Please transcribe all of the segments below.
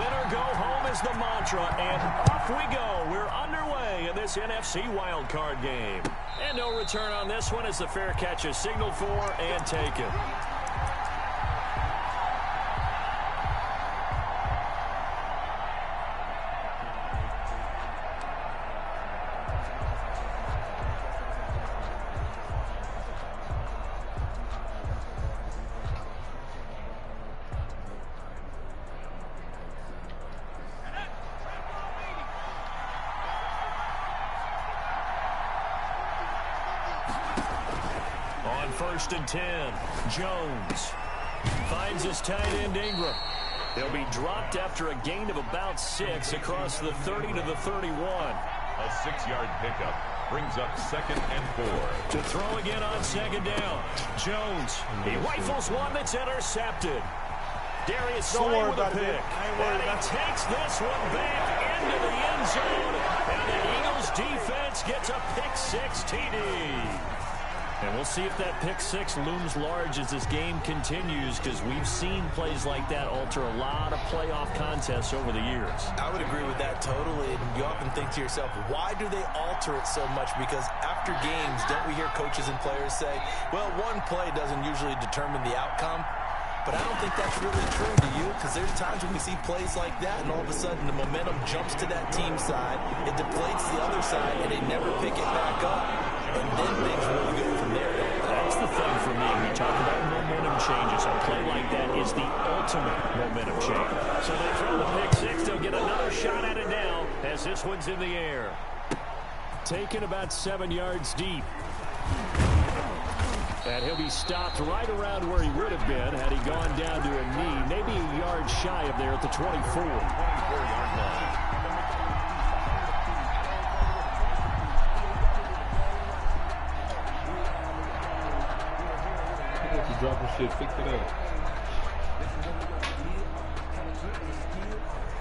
Win or go home is the mantra, and off we go. We're underway in this NFC wildcard game. And no return on this one as the fair catch is signaled for and taken. First and 10. Jones finds his tight end Ingram. They'll be dropped after a gain of about 6 across the 30 to the 31. A 6-yard pickup brings up 2nd and 4. To throw again on 2nd down. Jones, he rifles one that's intercepted. Darius Slay with a pick. And he takes this one back into the end zone. And the Eagles defense gets a pick-6 TD. And we'll see if that pick-6 looms large as this game continues, because we've seen plays like that alter a lot of playoff contests over the years. I would agree with that totally. And you often think to yourself, why do they alter it so much? Because after games, don't we hear coaches and players say, well, one play doesn't usually determine the outcome? But I don't think that's really true, do you? Because there's times when we see plays like that, and all of a sudden the momentum jumps to that team side, it deflates the other side, and they never pick it back up. And then things really go from there. That's the thing for me. We talk about momentum changes. A play like that is the ultimate momentum change. So they throw the pick-6. They'll get another shot at it now as this one's in the air. Taken about 7 yards deep. And he'll be stopped right around where he would have been had he gone down to a knee. Maybe a yard shy of there at the 24. 24-yard line. Dropping shit, fix it up.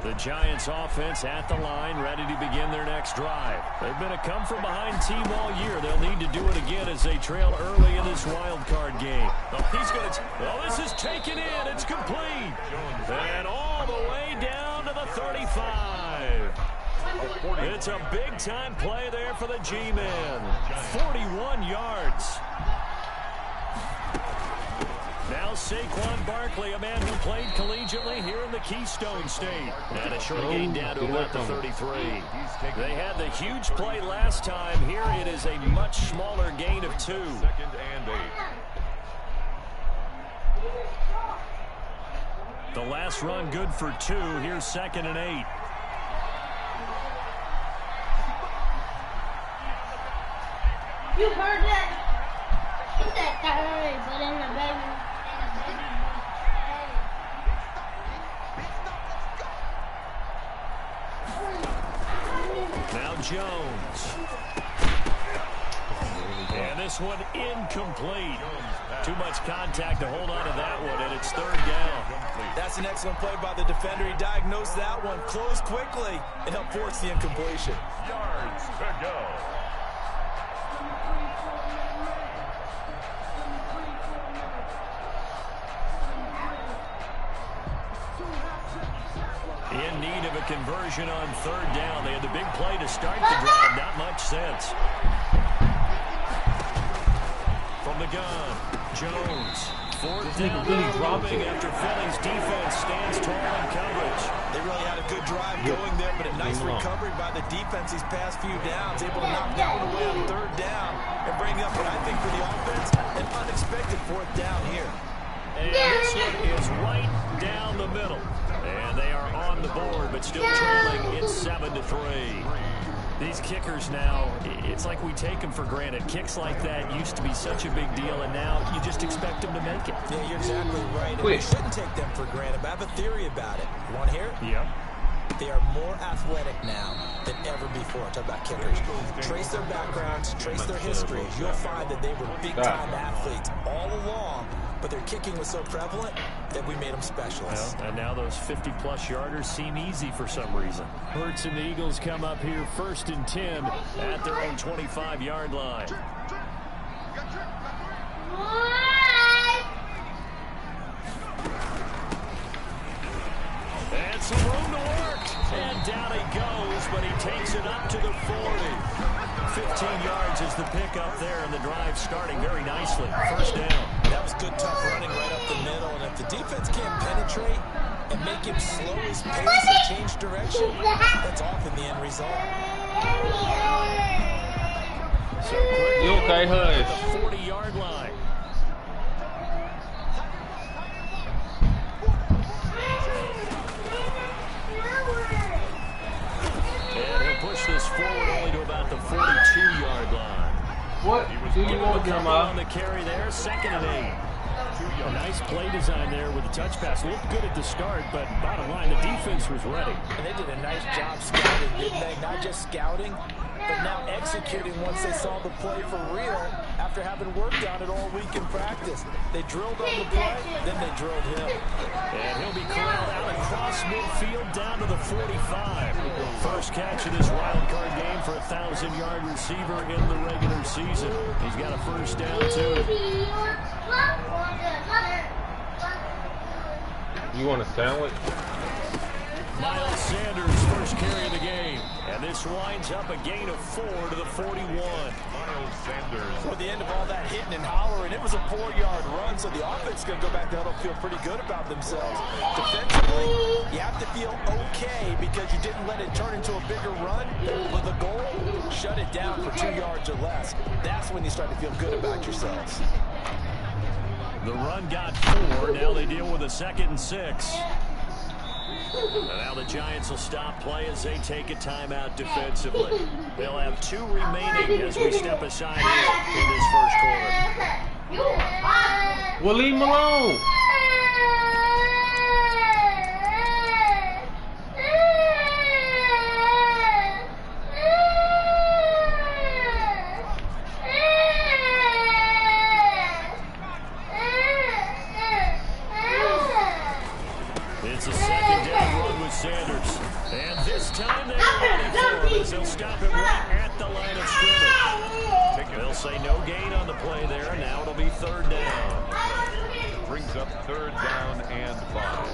The Giants offense at the line, ready to begin their next drive. They've been a come-from-behind team all year. They'll need to do it again as they trail early in this wild card game. Oh, he's going to... Well, this is taken in. It's complete. And all the way down to the 35. It's a big-time play there for the G-men. 41 yards. Now Saquon Barkley, a man who played collegiately here in the Keystone State. And a short gain down to about the 33. They had the huge play last time. Here it is a much smaller gain of 2. 2nd and 8. The last run good for 2. Here's 2nd and 8. You heard that? He said that, but in the baby. Now Jones. And this one incomplete. Too much contact to hold on to that one, and it's 3rd down. That's an excellent play by the defender. He diagnosed that one, closed quickly, and helped force the incompletion. Yards to go. In need of a conversion on 3rd down. They had the big play to start the drive. Not much sense. From the gun, Jones. 4th down moving after Philly's defense stands tall in coverage. They really had a good drive going there, but a nice recovery by the defense these past few downs. Able to knock that one away on 3rd down and bring up what I think for the offense, an unexpected 4th down here. And this one is right down the middle. And they are on the board, but still trailing in 7-3. These kickers now, it's like we take them for granted. Kicks like that used to be such a big deal, and now you just expect them to make it. Yeah, you're exactly right. And we shouldn't take them for granted, but I have a theory about it. You want to hear it? Yeah. They are more athletic now than ever before. Talk about kickers. Trace their backgrounds, trace their history. You'll find that they were big-time athletes all along, but their kicking was so prevalent that we made them specialists. Well, and now those 50-plus yarders seem easy for some reason. Hurts and the Eagles come up here 1st and 10 at their own 25-yard line. And some room it up to the 40. 15 yards is the pickup there, and the drive starting very nicely. First down. That was good, tough running right up the middle. And if the defense can't penetrate and make him slow his pace or change direction, that's often the end result. So quickly, You okay, Hush? the 40-yard line. And he'll push this forward only to about the 42-yard line. What do you want, Jeremiah? On the carry there, 2nd and 8. A nice play design there with the touch pass. Looked good at the start, but bottom line, the defense was ready. And they did a nice job scouting, didn't they? Not just scouting, but now executing once they saw the play for real after having worked on it all week in practice. They drilled on the play, then they drilled him. And he'll be corralled out across midfield down to the 45. First catch of this wild card game for a 1,000-yard receiver in the regular season. He's got a first down, too. You want a sandwich? Miles Sanders, first carry of the game. And this winds up a gain of 4 to the 41. Miles Sanders. Toward the end of all that hitting and hollering, it was a 4-yard run, so the offense is going to go back there and feel pretty good about themselves. Defensively, you have to feel okay because you didn't let it turn into a bigger run. With a goal, shut it down for 2 yards or less. That's when you start to feel good about yourselves. The run got 4. Now they deal with a 2nd and 6. And now the Giants will stop play as they take a timeout defensively. They'll have 2 remaining as we step aside here in this first quarter. Well, leave him alone. It's a 2nd down run with Sanders. And this time they're ready for him as they'll stop him right at the line of scrimmage. They'll say no gain on the play there, and now it'll be 3rd down. Brings up 3rd down and 5.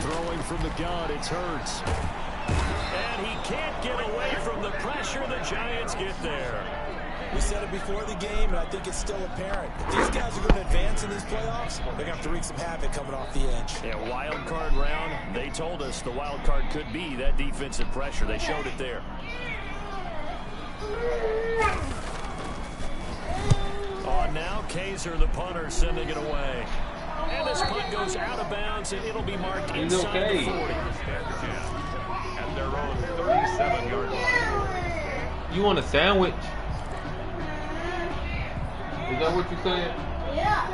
Throwing from the gun, it's Hurts. And he can't get away from the pressure. The Giants get there. We said it before the game, and I think it's still apparent. If these guys are going to advance in these playoffs, they're going to have to wreak some havoc coming off the edge. Yeah, wild card round. They told us the wild card could be that defensive pressure. They showed it there. On now, Kaiser, the punter, sending it away. And this punt goes out of bounds, and it'll be marked inside the 40. At their own 37-yard line. You want a sandwich? Is that what you said? Yeah.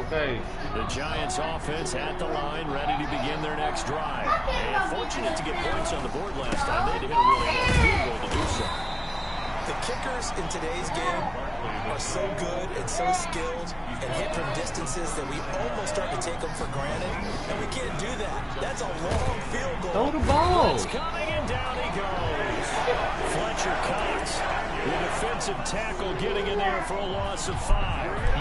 Okay. The Giants offense at the line, ready to begin their next drive. And fortunate to get points on the board last time. They had to hit a really long field goal to do so. The kickers in today's game are so good and so skilled and hit from distances that we almost start to take them for granted. And we can't do that. That's a long field goal. Throw the ball. It's coming, and down he goes. Fletcher Cox, the defensive tackle, getting in there for a loss of 5.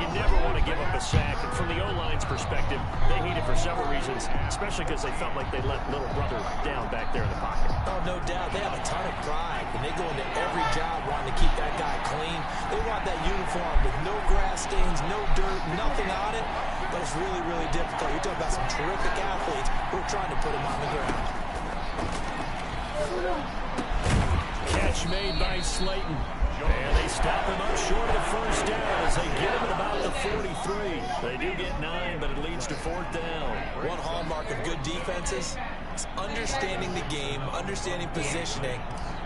You never want to give up a sack. And from the O-line's perspective, they hate it for several reasons, especially because they felt like they let little brother down back there in the pocket. Oh, no doubt. They have a ton of pride. And they go into every job wanting to keep that guy clean. They want that uniform with no grass stains, no dirt, nothing on it. But it's really, really difficult. You're talking about some terrific athletes who are trying to put him on the ground. Catch made by Slayton. And they stop him up short of the first down as they get him at about the 43. They do get 9, but it leads to 4th down. One hallmark of good defenses is understanding the game, understanding positioning,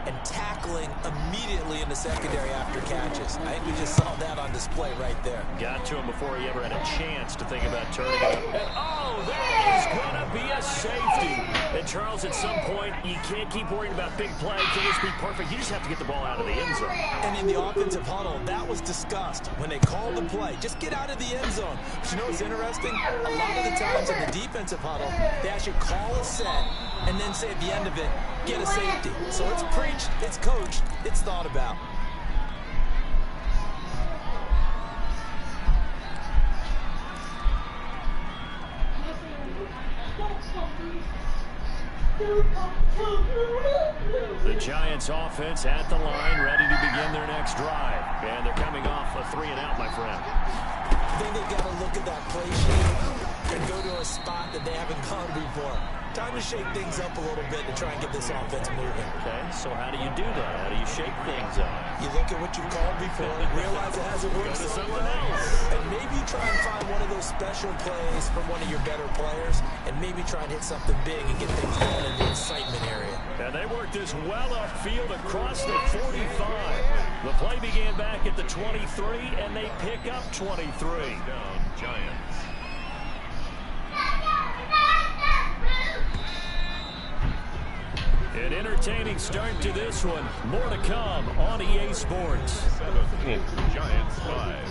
and tackling immediately in the secondary after catches. I think we just saw that on display right there. Got to him before he ever had a chance to think about turning it up. And, oh, that is going to be a safety. And, Charles, at some point, you can't keep worrying about big play. Can this be perfect? You just have to get the ball out of the end zone. And in the offensive huddle, that was discussed when they called the play. Just get out of the end zone. But you know what's interesting? A lot of the times in the defensive huddle, they actually call a set and then say at the end of it, get a safety. So it's preached, it's coached, it's thought about. The Giants offense at the line, ready to begin their next drive. And they're coming off a 3-and-out, my friend. I think they've got to look at that play sheet and go to a spot that they haven't gone before. Time to shake things up a little bit to try and get this offense moving. Okay, so how do you do that? How do you shake things up? You look at what you've called before, realize it hasn't worked somewhere else, and maybe try and find one of those special plays from one of your better players, and maybe try and hit something big and get things going in the excitement area. And they worked this well upfield across the 45. The play began back at the 23, and they pick up 23. Down, Giants. An entertaining start to this one. More to come on EA Sports. 7, Giants 5.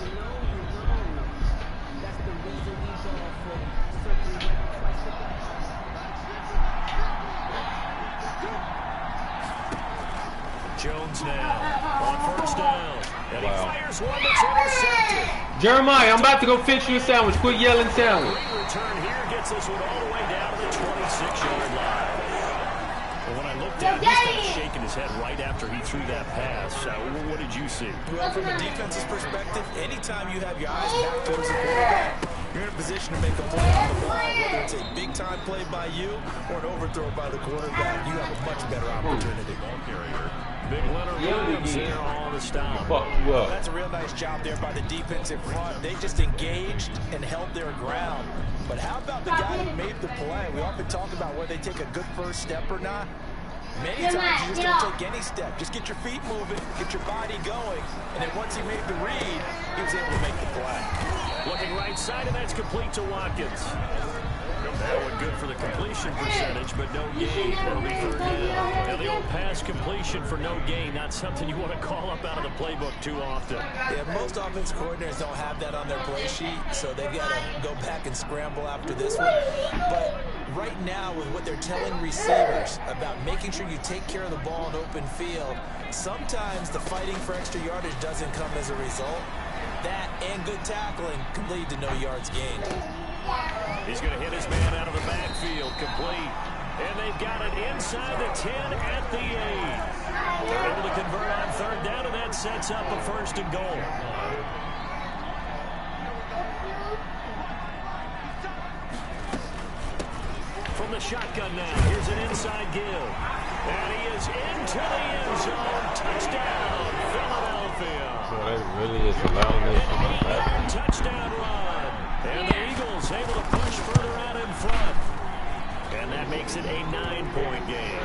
Jones now on first down. And he fires one that's intercepted. Jeremiah, I'm about to go fix you a sandwich. Quit yelling sandwich. Great return here gets this one all the way down to the 26-yard line. When I looked at him, he started shaking his head right after he threw that pass. What did you see? Well, from a defense's perspective, anytime you have your eyes back towards the quarterback, you're in a position to make a play on the ball. Whether it's a big-time play by you or an overthrow by the quarterback, you have a much better opportunity. Ball carrier. Big Leonard Williams there on the stop. Fuck you up. That's a real nice job there by the defensive front. They just engaged and held their ground. But how about the guy who made the play? We often talk about whether they take a good first step or not. Many times you just don't take any step. Just get your feet moving, get your body going. And then once he made the read, he was able to make the play. Looking right side, and that's complete to Watkins. That one good for the completion percentage, but no gain. That'll be third down. Now the old pass completion for no gain, not something you want to call up out of the playbook too often. Yeah, most offense coordinators don't have that on their play sheet, so they've got to go back and scramble after this one. But right now, with what they're telling receivers about making sure you take care of the ball in open field, sometimes the fighting for extra yardage doesn't come as a result. That and good tackling can lead to no yards gained. He's going to hit his man out of the backfield, complete. And they've got it inside the 10 at the 8. They're able to convert on third down, and that sets up a first and goal. From the shotgun now, here's an inside give. And he is into the end zone. Touchdown, Philadelphia. So they really is allowing this to come back. Touchdown run. And the Eagles able to push further out in front. And that makes it a 9-point game.